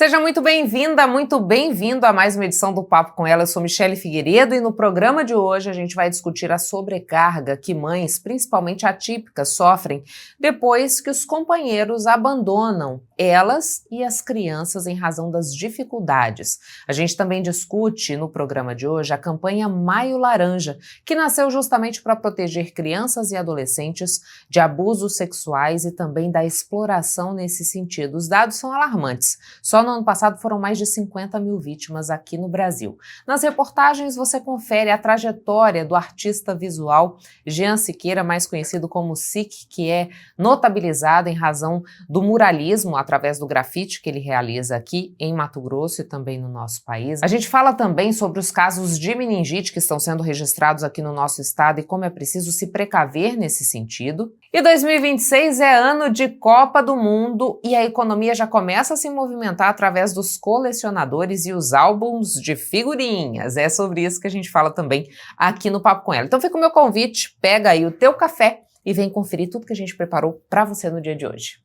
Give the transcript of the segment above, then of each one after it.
Seja muito bem-vinda, muito bem-vindo a mais uma edição do Papo com Ela. Eu sou Michele Figueiredo e no programa de hoje a gente vai discutir a sobrecarga que mães, principalmente atípicas, sofrem depois que os companheiros abandonam elas e as crianças em razão das dificuldades. A gente também discute no programa de hoje a campanha Maio Laranja, que nasceu justamente para proteger crianças e adolescentes de abusos sexuais e também da exploração nesse sentido. Os dados são alarmantes. Só no ano passado foram mais de 50 mil vítimas aqui no Brasil. Nas reportagens você confere a trajetória do artista visual Jean Siqueira, mais conhecido como Sique, que é notabilizado em razão do muralismo através do grafite que ele realiza aqui em Mato Grosso e também no nosso país. A gente fala também sobre os casos de meningite que estão sendo registrados aqui no nosso estado e como é preciso se precaver nesse sentido. E 2026 é ano de Copa do Mundo e a economia já começa a se movimentar através dos colecionadores e os álbuns de figurinhas. É sobre isso que a gente fala também aqui no Papo com Ela. Então fica o meu convite, pega aí o teu café e vem conferir tudo que a gente preparou para você no dia de hoje.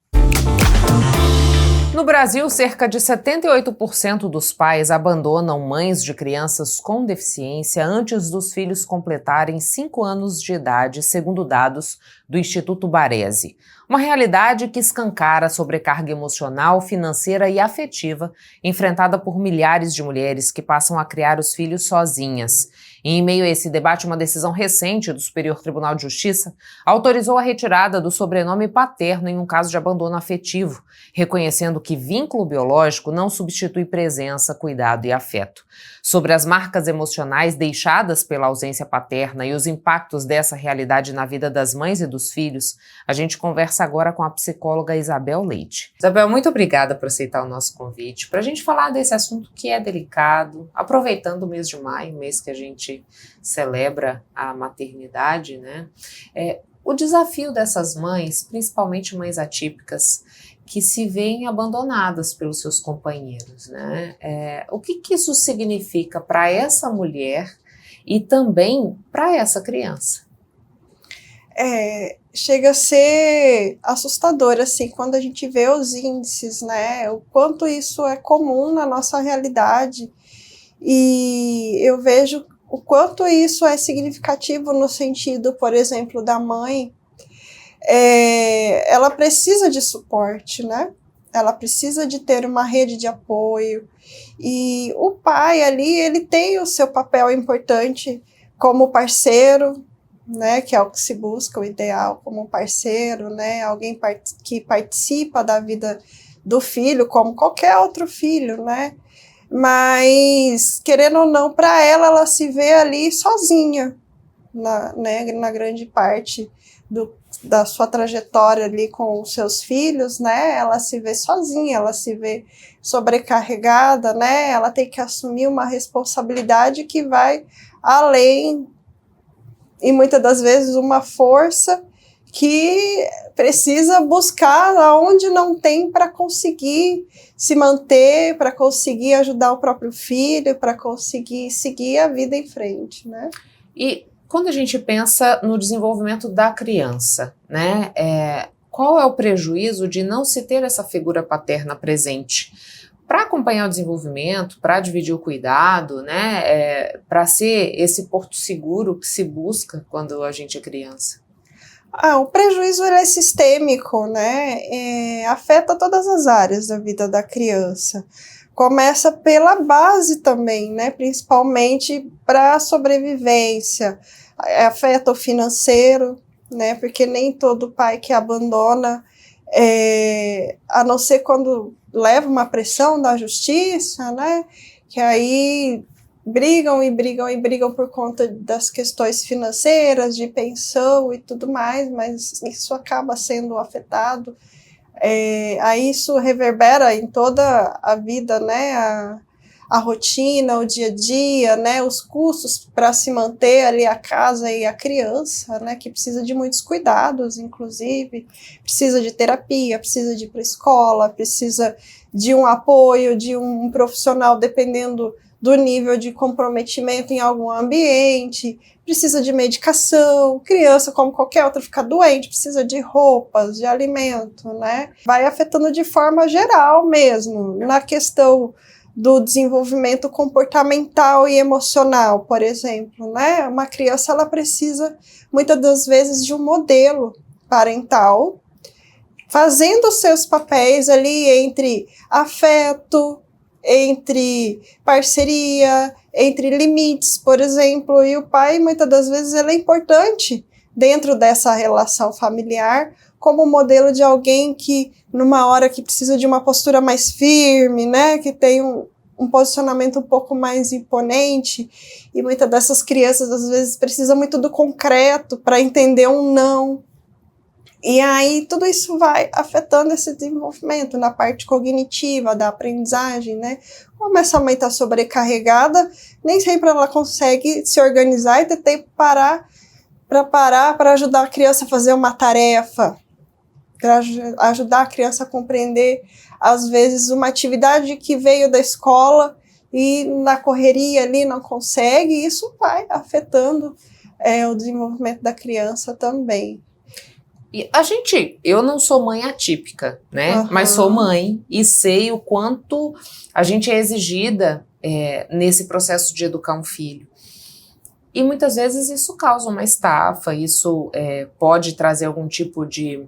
No Brasil, cerca de 78% dos pais abandonam mães de crianças com deficiência antes dos filhos completarem 5 anos de idade, segundo dados do Instituto Baresi. Uma realidade que escancara a sobrecarga emocional, financeira e afetiva enfrentada por milhares de mulheres que passam a criar os filhos sozinhas. E em meio a esse debate, uma decisão recente do Superior Tribunal de Justiça autorizou a retirada do sobrenome paterno em um caso de abandono afetivo, reconhecendo que vínculo biológico não substitui presença, cuidado e afeto. Sobre as marcas emocionais deixadas pela ausência paterna e os impactos dessa realidade na vida das mães e dos filhos, a gente conversa agora com a psicóloga Isabel Leite. Isabel, muito obrigada por aceitar o nosso convite, para a gente falar desse assunto que é delicado, aproveitando o mês de maio, mês que a gente celebra a maternidade, né? O desafio dessas mães, principalmente mães atípicas, que se veem abandonadas pelos seus companheiros, né? O que isso significa para essa mulher e também para essa criança? Chega a ser assustador, assim, quando a gente vê os índices, né? O quanto isso é comum na nossa realidade. E eu vejo o quanto isso é significativo no sentido, por exemplo, da mãe. Ela precisa de suporte, né? Ela precisa de ter uma rede de apoio. E o pai ali, ele tem o seu papel importante como parceiro, né? Que é o que se busca, o ideal, como parceiro, né? Alguém que participa da vida do filho, como qualquer outro filho, né? Mas, querendo ou não, para ela se vê ali sozinha, na grande parte da sua trajetória ali com os seus filhos, né? Ela se vê sozinha, ela se vê sobrecarregada, né? Ela tem que assumir uma responsabilidade que vai além, e muitas das vezes uma força que precisa buscar aonde não tem para conseguir se manter, para conseguir ajudar o próprio filho, para conseguir seguir a vida em frente, né? E quando a gente pensa no desenvolvimento da criança, né, qual é o prejuízo de não se ter essa figura paterna presente? Para acompanhar o desenvolvimento, para dividir o cuidado, né, para ser esse porto seguro que se busca quando a gente é criança? O prejuízo é sistêmico, né? Afeta todas as áreas da vida da criança. Começa pela base também, né? Principalmente para a sobrevivência. Afeta o financeiro, né? Porque nem todo pai que abandona, a não ser quando leva uma pressão da justiça, né? Que aí brigam por conta das questões financeiras, de pensão e tudo mais, mas isso acaba sendo afetado. Aí isso reverbera em toda a vida, né? A rotina, o dia a dia, né? Os custos para se manter ali a casa e a criança, né? Que precisa de muitos cuidados, inclusive, precisa de terapia, precisa de ir para a escola, precisa de um apoio, de um profissional, dependendo do nível de comprometimento em algum ambiente, precisa de medicação, criança como qualquer outra fica doente, precisa de roupas, de alimento, né? Vai afetando de forma geral mesmo, na questão do desenvolvimento comportamental e emocional, por exemplo, né? Uma criança, ela precisa, muitas das vezes, de um modelo parental, fazendo os seus papéis ali entre afeto, entre parceria, entre limites, por exemplo, e o pai, muitas das vezes, ele é importante dentro dessa relação familiar, como modelo de alguém que, numa hora que precisa de uma postura mais firme, né, que tem um posicionamento um pouco mais imponente, e muitas dessas crianças, às vezes, precisam muito do concreto para entender um não. E aí tudo isso vai afetando esse desenvolvimento na parte cognitiva, da aprendizagem, né? Como essa mãe está sobrecarregada, nem sempre ela consegue se organizar e ter tempo para ajudar a criança a fazer uma tarefa, para ajudar a criança a compreender, às vezes, uma atividade que veio da escola e na correria ali não consegue, e isso vai afetando o desenvolvimento da criança também. E eu não sou mãe atípica, né? Uhum. Mas sou mãe e sei o quanto a gente é exigida nesse processo de educar um filho. E muitas vezes isso causa uma estafa, isso pode trazer algum tipo de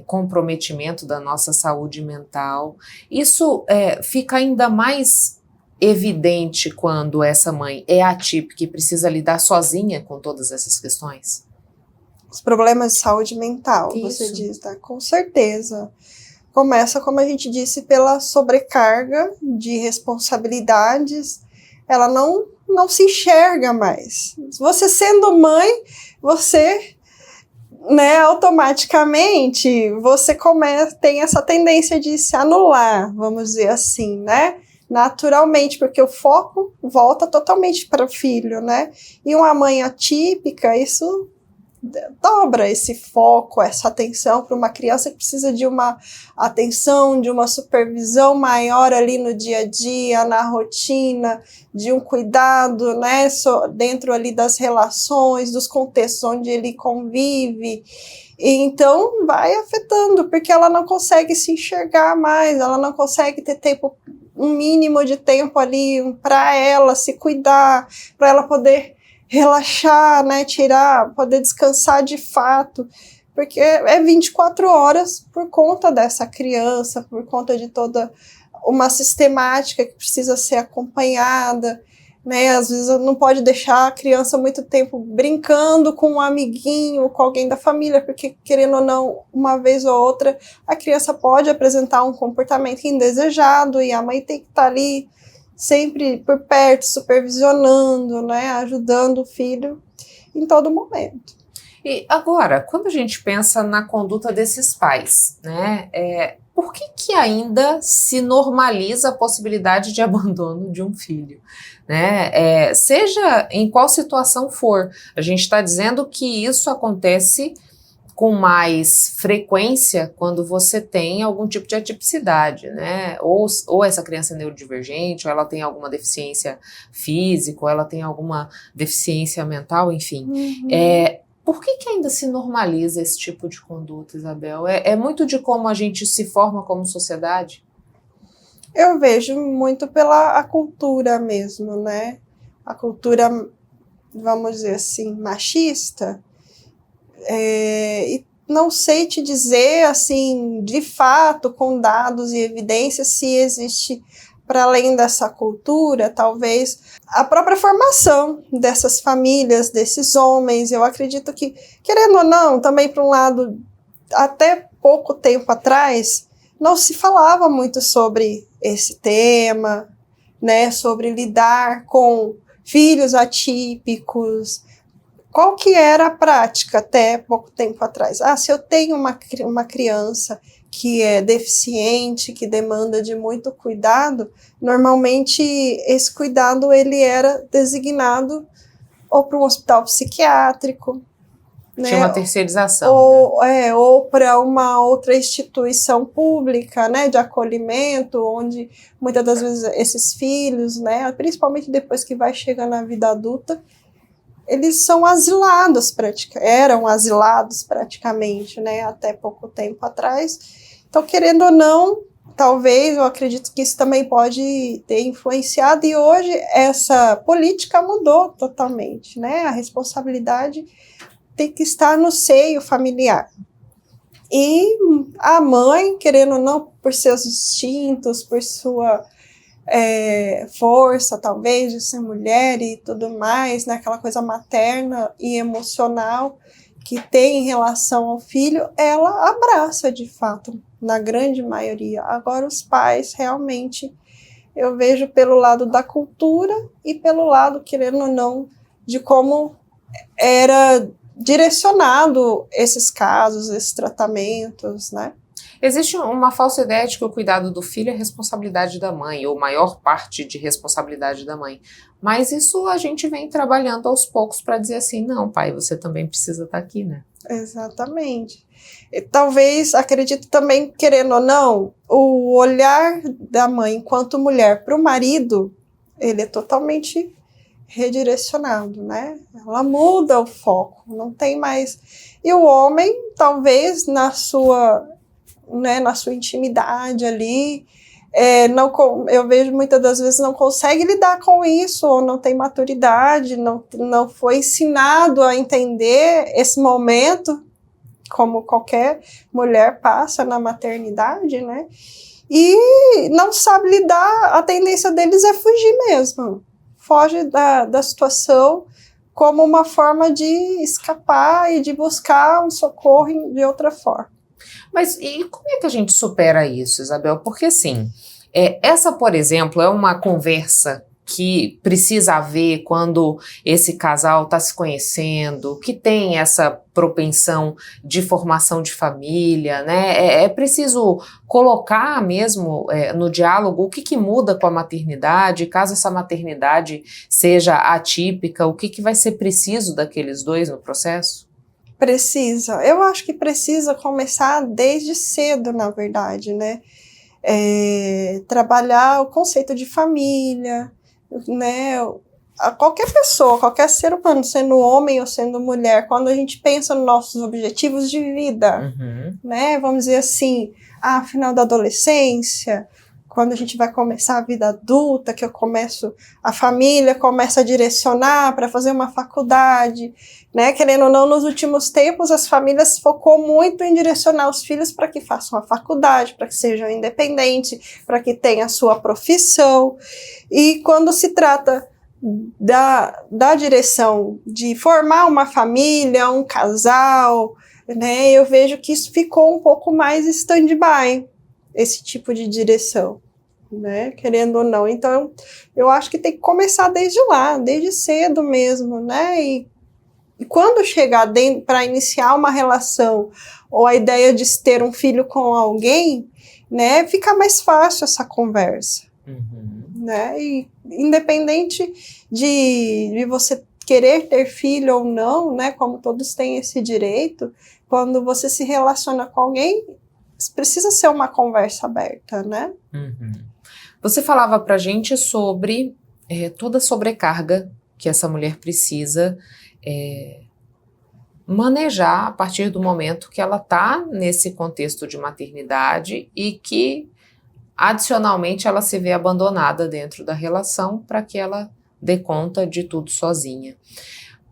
comprometimento da nossa saúde mental. Isso fica ainda mais evidente quando essa mãe é atípica e precisa lidar sozinha com todas essas questões. Os problemas de saúde mental, Isso. Você diz, tá? Com certeza. Começa, como a gente disse, pela sobrecarga de responsabilidades. Ela não se enxerga mais. Você sendo mãe, você, né, automaticamente, você tem essa tendência de se anular, vamos dizer assim, né? Naturalmente, porque o foco volta totalmente para o filho, né? E uma mãe atípica, isso dobra esse foco, essa atenção para uma criança que precisa de uma atenção, de uma supervisão maior ali no dia a dia, na rotina, de um cuidado, né, dentro ali das relações, dos contextos onde ele convive. E então vai afetando, porque ela não consegue se enxergar mais, ela não consegue ter tempo, um mínimo de tempo ali para ela se cuidar, para ela poder relaxar, né, poder descansar de fato, porque é 24 horas por conta dessa criança, por conta de toda uma sistemática que precisa ser acompanhada, né, às vezes não pode deixar a criança muito tempo brincando com um amiguinho, com alguém da família, porque querendo ou não, uma vez ou outra, a criança pode apresentar um comportamento indesejado e a mãe tem que estar ali sempre por perto, supervisionando, né, ajudando o filho em todo momento. E agora, quando a gente pensa na conduta desses pais, né, por que ainda se normaliza a possibilidade de abandono de um filho? Né? Seja em qual situação for, a gente está dizendo que isso acontece com mais frequência quando você tem algum tipo de atipicidade, né? Ou essa criança é neurodivergente, ou ela tem alguma deficiência física, ou ela tem alguma deficiência mental, enfim. Uhum. Por que ainda se normaliza esse tipo de conduta, Isabel? É muito de como a gente se forma como sociedade? Eu vejo muito pela cultura mesmo, né? A cultura, vamos dizer assim, machista. E não sei te dizer, assim, de fato, com dados e evidências, se existe, para além dessa cultura, talvez, a própria formação dessas famílias, desses homens. Eu acredito que, querendo ou não, também para um lado, até pouco tempo atrás, não se falava muito sobre esse tema, né, sobre lidar com filhos atípicos. Qual que era a prática até pouco tempo atrás? Se eu tenho uma criança que é deficiente, que demanda de muito cuidado, normalmente esse cuidado ele era designado ou para um hospital psiquiátrico, né? Tinha uma terceirização. Ou para uma outra instituição pública, né, de acolhimento, onde muitas das vezes esses filhos, né, principalmente depois que vai chegando na vida adulta, eles são asilados, eram asilados praticamente, né, até pouco tempo atrás. Então, querendo ou não, talvez, eu acredito que isso também pode ter influenciado, e hoje essa política mudou totalmente, né, a responsabilidade tem que estar no seio familiar. E a mãe, querendo ou não, por seus instintos, por sua força, talvez, de ser mulher e tudo mais, né, aquela coisa materna e emocional que tem em relação ao filho, ela abraça de fato, na grande maioria. Agora, os pais, realmente, eu vejo pelo lado da cultura e pelo lado, querendo ou não, de como era direcionado esses casos, esses tratamentos, né? Existe uma falsa ideia de que o cuidado do filho é responsabilidade da mãe, ou maior parte de responsabilidade da mãe. Mas isso a gente vem trabalhando aos poucos para dizer assim, não, pai, você também precisa estar aqui, né? Exatamente. E talvez, acredito também, querendo ou não, o olhar da mãe enquanto mulher para o marido, ele é totalmente redirecionado, né? Ela muda o foco, não tem mais... E o homem, talvez, na sua intimidade ali, eu vejo muitas das vezes não consegue lidar com isso, ou não tem maturidade, não foi ensinado a entender esse momento, como qualquer mulher passa na maternidade, né? E não sabe lidar, a tendência deles é fugir mesmo, foge da situação como uma forma de escapar e de buscar um socorro de outra forma. Mas e como é que a gente supera isso, Isabel? Porque assim, essa, por exemplo, é uma conversa que precisa haver quando esse casal está se conhecendo, que tem essa propensão de formação de família, né? É preciso colocar mesmo no diálogo o que muda com a maternidade, caso essa maternidade seja atípica, o que vai ser preciso daqueles dois no processo? Precisa. Eu acho que precisa começar desde cedo, na verdade, né? Trabalhar o conceito de família, né? Qualquer pessoa, qualquer ser humano, sendo homem ou sendo mulher, quando a gente pensa nos nossos objetivos de vida, né? Vamos dizer assim, final da adolescência, quando a gente vai começar a vida adulta, que a família começa a direcionar para fazer uma faculdade, né? Querendo ou não, nos últimos tempos, as famílias focou muito em direcionar os filhos para que façam a faculdade, para que sejam independentes, para que tenham a sua profissão. E quando se trata da direção de formar uma família, um casal, né? Eu vejo que isso ficou um pouco mais stand-by, esse tipo de direção, né? Querendo ou não. Então, eu acho que tem que começar desde lá, desde cedo mesmo, né? E quando chegar para iniciar uma relação, ou a ideia de ter um filho com alguém, né? Fica mais fácil essa conversa, né? E independente de você querer ter filho ou não, né? Como todos têm esse direito, quando você se relaciona com alguém, precisa ser uma conversa aberta, né? Você falava pra gente sobre toda a sobrecarga que essa mulher precisa manejar a partir do momento que ela está nesse contexto de maternidade e que, adicionalmente, ela se vê abandonada dentro da relação para que ela dê conta de tudo sozinha.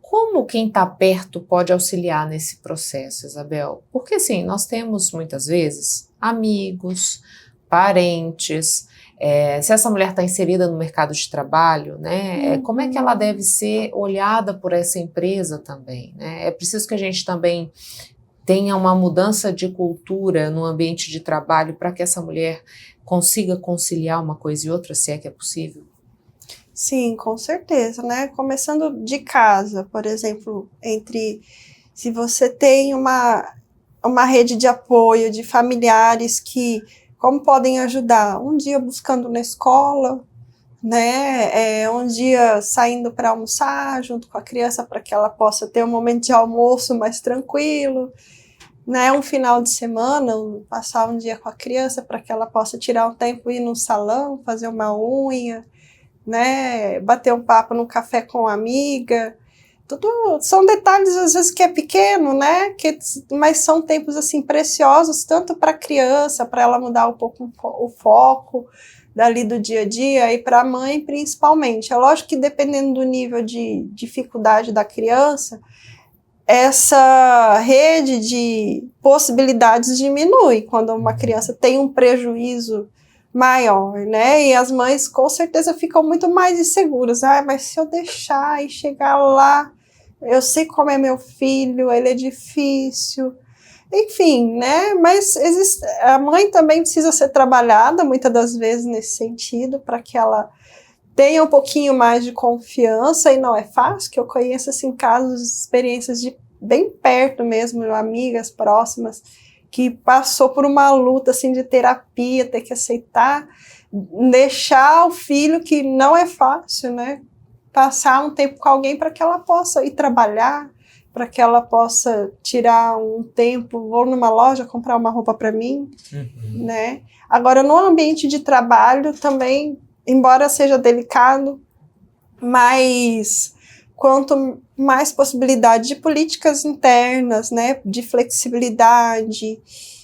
Como quem está perto pode auxiliar nesse processo, Isabel? Porque, assim, nós temos, muitas vezes, amigos, parentes. Se essa mulher está inserida no mercado de trabalho, né, como é que ela deve ser olhada por essa empresa também, né? É preciso que a gente também tenha uma mudança de cultura no ambiente de trabalho para que essa mulher consiga conciliar uma coisa e outra, se é que é possível? Sim, com certeza, né? Começando de casa, por exemplo, se você tem uma rede de apoio de familiares que como podem ajudar? Um dia buscando na escola, né? Um dia saindo para almoçar junto com a criança para que ela possa ter um momento de almoço mais tranquilo, né? Um final de semana, passar um dia com a criança para que ela possa tirar um tempo e ir no salão, fazer uma unha, né? Bater um papo no café com uma amiga. Tudo são detalhes às vezes que é pequeno, né? Mas são tempos assim preciosos tanto para a criança, para ela mudar um pouco o foco dali do dia a dia, e para a mãe principalmente. É lógico que dependendo do nível de dificuldade da criança, essa rede de possibilidades diminui quando uma criança tem um prejuízo maior, né? E as mães com certeza ficam muito mais inseguras. Mas se eu deixar e chegar lá, eu sei como é meu filho, ele é difícil. Enfim, né? Mas a mãe também precisa ser trabalhada muitas das vezes nesse sentido, para que ela tenha um pouquinho mais de confiança, e não é fácil, que eu conheço assim, casos, experiências de bem perto mesmo, amigas próximas, que passou por uma luta assim, de terapia, ter que aceitar, deixar o filho, que não é fácil, né? Passar um tempo com alguém para que ela possa ir trabalhar, para que ela possa tirar um tempo, vou numa loja comprar uma roupa para mim, né? Agora, no ambiente de trabalho também, embora seja delicado, mas quanto mais possibilidade de políticas internas, né, de flexibilidade,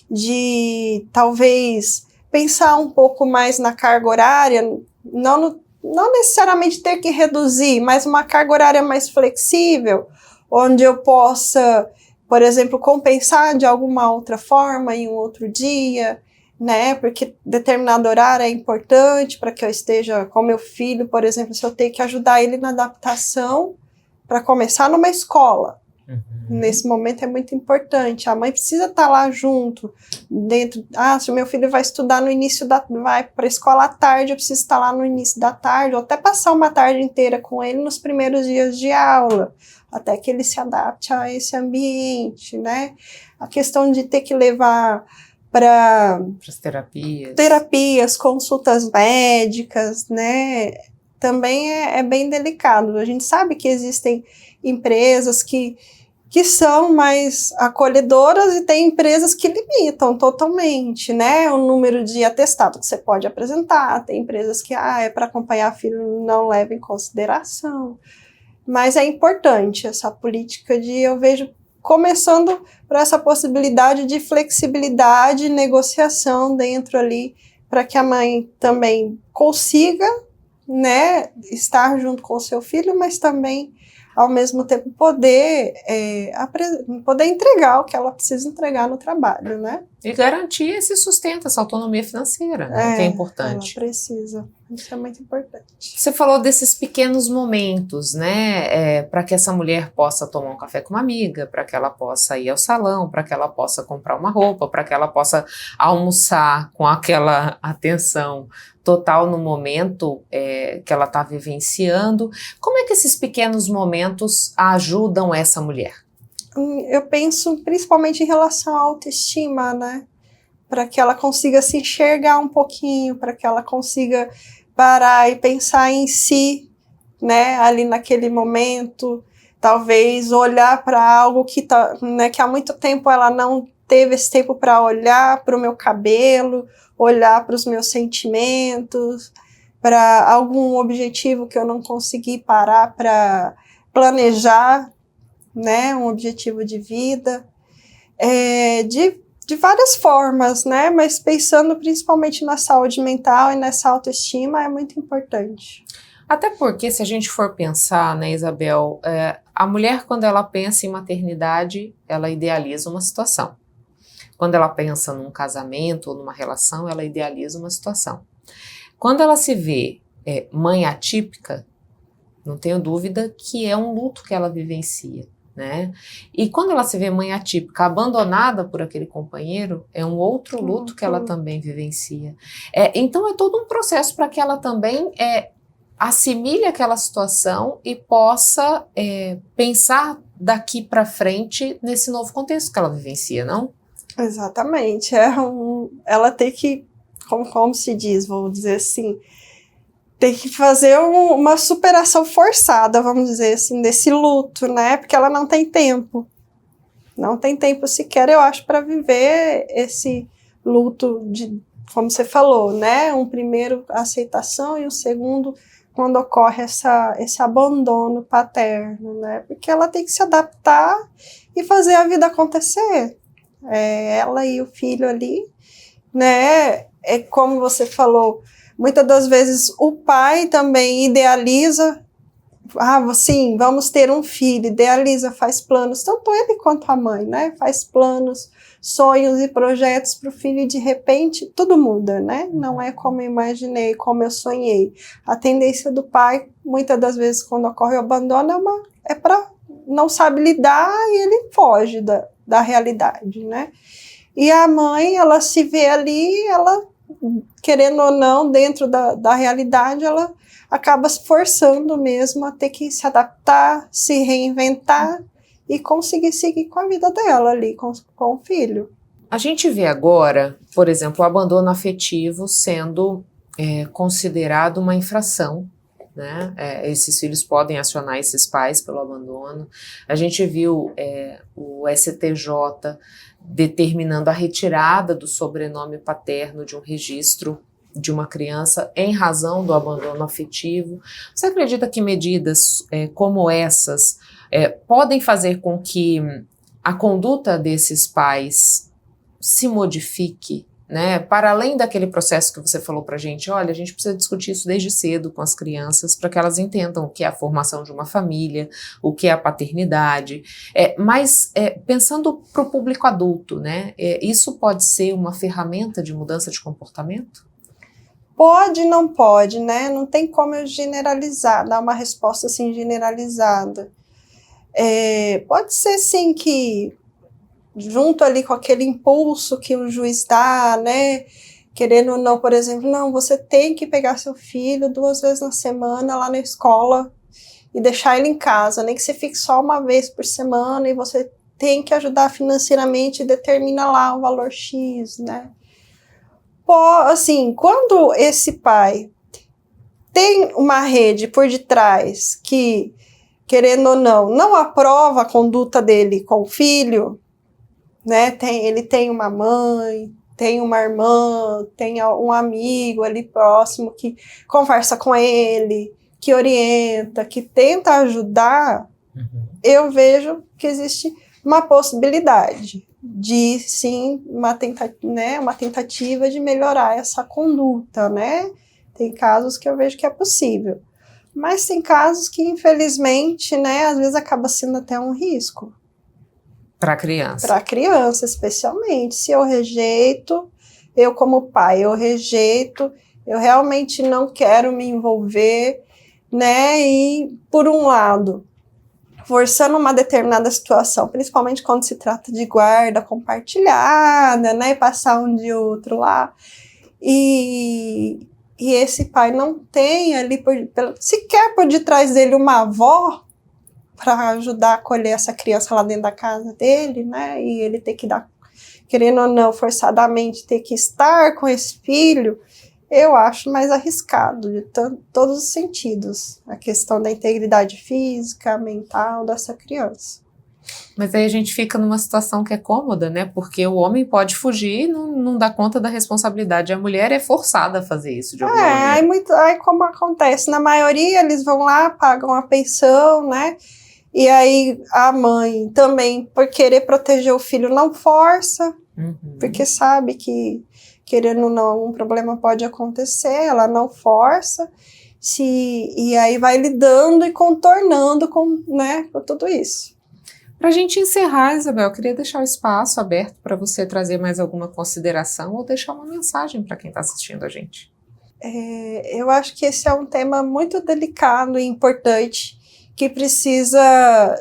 de talvez pensar um pouco mais na carga horária, não necessariamente ter que reduzir, mas uma carga horária mais flexível, onde eu possa, por exemplo, compensar de alguma outra forma em um outro dia, né? Porque determinado horário é importante para que eu esteja com meu filho, por exemplo, se eu tenho que ajudar ele na adaptação para começar numa escola. Nesse momento é muito importante. A mãe precisa estar lá junto, dentro. Se o meu filho vai estudar no início vai para a escola à tarde, eu preciso estar lá no início da tarde, ou até passar uma tarde inteira com ele nos primeiros dias de aula, até que ele se adapte a esse ambiente, né? A questão de ter que levar para as terapias, consultas médicas, né? Também é bem delicado. A gente sabe que existem empresas que são mais acolhedoras, e tem empresas que limitam totalmente, né, o número de atestado que você pode apresentar. Tem empresas que é para acompanhar filho, não leva em consideração. Mas é importante essa política eu vejo começando por essa possibilidade de flexibilidade e negociação dentro ali, para que a mãe também consiga, né, estar junto com o seu filho, mas também ao mesmo tempo poder entregar o que ela precisa entregar no trabalho, né? E garantir esse sustento, essa autonomia financeira, né? Que é importante. Ela precisa, isso é muito importante. Você falou desses pequenos momentos, né? Para que essa mulher possa tomar um café com uma amiga, para que ela possa ir ao salão, para que ela possa comprar uma roupa, para que ela possa almoçar com aquela atenção total no momento que ela está vivenciando. Como é que esses pequenos momentos ajudam essa mulher? Eu penso principalmente em relação à autoestima, né? Para que ela consiga se enxergar um pouquinho, para que ela consiga parar e pensar em si, né? Ali naquele momento, talvez olhar para algo que há muito tempo ela não teve esse tempo para olhar para o meu cabelo, olhar para os meus sentimentos, para algum objetivo que eu não consegui parar para planejar, né, um objetivo de vida, de várias formas, né, mas pensando principalmente na saúde mental e nessa autoestima é muito importante. Até porque, se a gente for pensar, né, Isabel, a mulher, quando ela pensa em maternidade, ela idealiza uma situação. Quando ela pensa num casamento ou numa relação, ela idealiza uma situação. Quando ela se vê mãe atípica, não tenho dúvida que é um luto que ela vivencia, né? E quando ela se vê mãe atípica, abandonada por aquele companheiro, é um outro luto que ela também vivencia. Então é todo um processo para que ela também assimile aquela situação e possa pensar daqui para frente nesse novo contexto que ela vivencia, não? Exatamente. Ela tem que, como se diz, vou dizer assim, tem que fazer uma superação forçada, vamos dizer assim, desse luto, né? Porque ela não tem tempo. Não tem tempo sequer, eu acho, para viver esse luto de, como você falou, né? Um primeiro, aceitação, e um segundo, quando ocorre esse abandono paterno, né? Porque ela tem que se adaptar e fazer a vida acontecer. Ela e o filho ali, né? É como você falou, muitas das vezes o pai também idealiza, sim, vamos ter um filho, idealiza, faz planos, tanto ele quanto a mãe, né? Faz planos, sonhos e projetos para o filho e de repente tudo muda, né? Não é como eu imaginei, como eu sonhei. A tendência do pai, muitas das vezes, quando ocorre o abandono, é para não sabe lidar e ele foge da realidade, né? E a mãe, ela se vê ali, ela, querendo ou não, dentro da realidade, ela acaba se forçando mesmo a ter que se adaptar, se reinventar e conseguir seguir com a vida dela ali, com o filho. A gente vê agora, por exemplo, o abandono afetivo sendo considerado uma infração, né? Esses filhos podem acionar esses pais pelo abandono. A gente viu o STJ determinando a retirada do sobrenome paterno de um registro de uma criança em razão do abandono afetivo. Você acredita que medidas como essas podem fazer com que a conduta desses pais se modifique, né? Para além daquele processo que você falou para a gente, olha, a gente precisa discutir isso desde cedo com as crianças para que elas entendam o que é a formação de uma família, o que é a paternidade, mas pensando para o público adulto, né? Isso pode ser uma ferramenta de mudança de comportamento? Pode, não pode, né? Não tem como eu generalizar, dar uma resposta assim generalizada. Pode ser sim que junto ali com aquele impulso que o juiz dá, né? Querendo ou não, por exemplo, não, você tem que pegar seu filho 2 vezes na semana lá na escola e deixar ele em casa, nem que você fique só uma vez por semana e você tem que ajudar financeiramente e determina lá o valor X, né? Assim, quando esse pai tem uma rede por detrás que, querendo ou não aprova a conduta dele com o filho, né? Ele tem uma mãe, tem uma irmã, tem um amigo ali próximo que conversa com ele, que orienta, que tenta ajudar, eu vejo que existe uma possibilidade de, sim, uma tentativa de melhorar essa conduta, né? Tem casos que eu vejo que é possível. Mas tem casos que, infelizmente, né, às vezes acaba sendo até um risco. Para a criança. Para a criança, especialmente. Se eu rejeito, eu como pai, eu rejeito, eu realmente não quero me envolver, né? E, por um lado, forçando uma determinada situação, principalmente quando se trata de guarda compartilhada, né? Passar um de outro lá. E esse pai não tem ali, sequer por detrás dele, uma avó para ajudar a acolher essa criança lá dentro da casa dele, né? E ele ter que dar, querendo ou não, forçadamente ter que estar com esse filho, eu acho mais arriscado de todos os sentidos, a questão da integridade física, mental dessa criança. Mas aí a gente fica numa situação que é cômoda, né? Porque o homem pode fugir e não dá conta da responsabilidade. A mulher é forçada a fazer isso de alguma maneira. Aí como acontece, na maioria eles vão lá, pagam a pensão, né? E aí a mãe também, por querer proteger o filho, não força, porque sabe que, querendo ou não, um problema pode acontecer, ela não força, e aí vai lidando e contornando com tudo isso. Para a gente encerrar, Isabel, eu queria deixar o espaço aberto para você trazer mais alguma consideração ou deixar uma mensagem para quem está assistindo a gente. Eu acho que esse é um tema muito delicado e importante, que precisa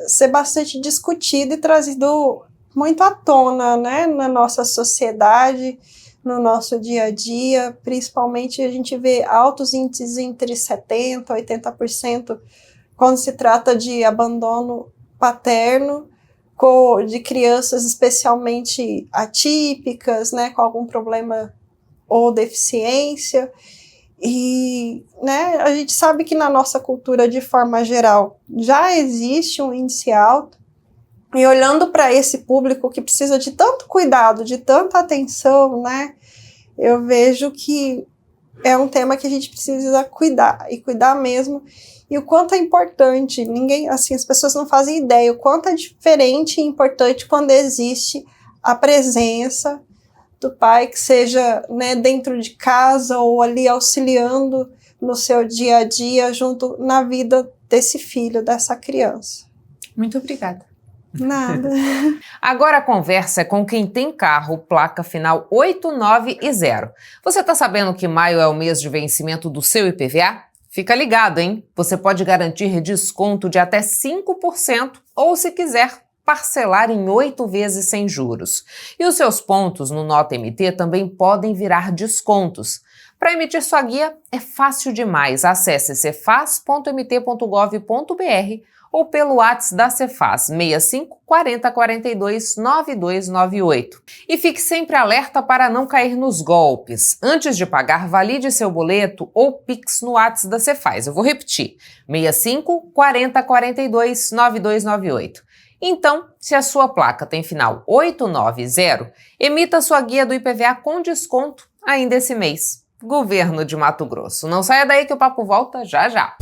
ser bastante discutido e trazido muito à tona, né, na nossa sociedade, no nosso dia a dia. Principalmente a gente vê altos índices entre 70% e 80% quando se trata de abandono paterno, de crianças especialmente atípicas, né, com algum problema ou deficiência. E, né, a gente sabe que na nossa cultura, de forma geral, já existe um índice alto. E olhando para esse público que precisa de tanto cuidado, de tanta atenção, né, eu vejo que é um tema que a gente precisa cuidar, e cuidar mesmo. E o quanto é importante, as pessoas não fazem ideia, o quanto é diferente e importante quando existe a presença do pai, que seja, né, dentro de casa ou ali auxiliando no seu dia a dia, junto na vida desse filho, dessa criança. Muito obrigada. Nada. Agora a conversa é com quem tem carro, placa final 890. Você está sabendo que maio é o mês de vencimento do seu IPVA? Fica ligado, hein? Você pode garantir desconto de até 5% ou, se quiser, parcelar em 8 vezes sem juros. E os seus pontos no Nota MT também podem virar descontos. Para emitir sua guia é fácil demais. Acesse cefaz.mt.gov.br ou pelo WhatsApp da Cefaz 65 40 42 9298. E fique sempre alerta para não cair nos golpes. Antes de pagar, valide seu boleto ou Pix no WhatsApp da Cefaz. Eu vou repetir: 65 40 42 9298. Então, se a sua placa tem final 890, emita sua guia do IPVA com desconto ainda esse mês. Governo de Mato Grosso. Não saia daí que o papo volta já já.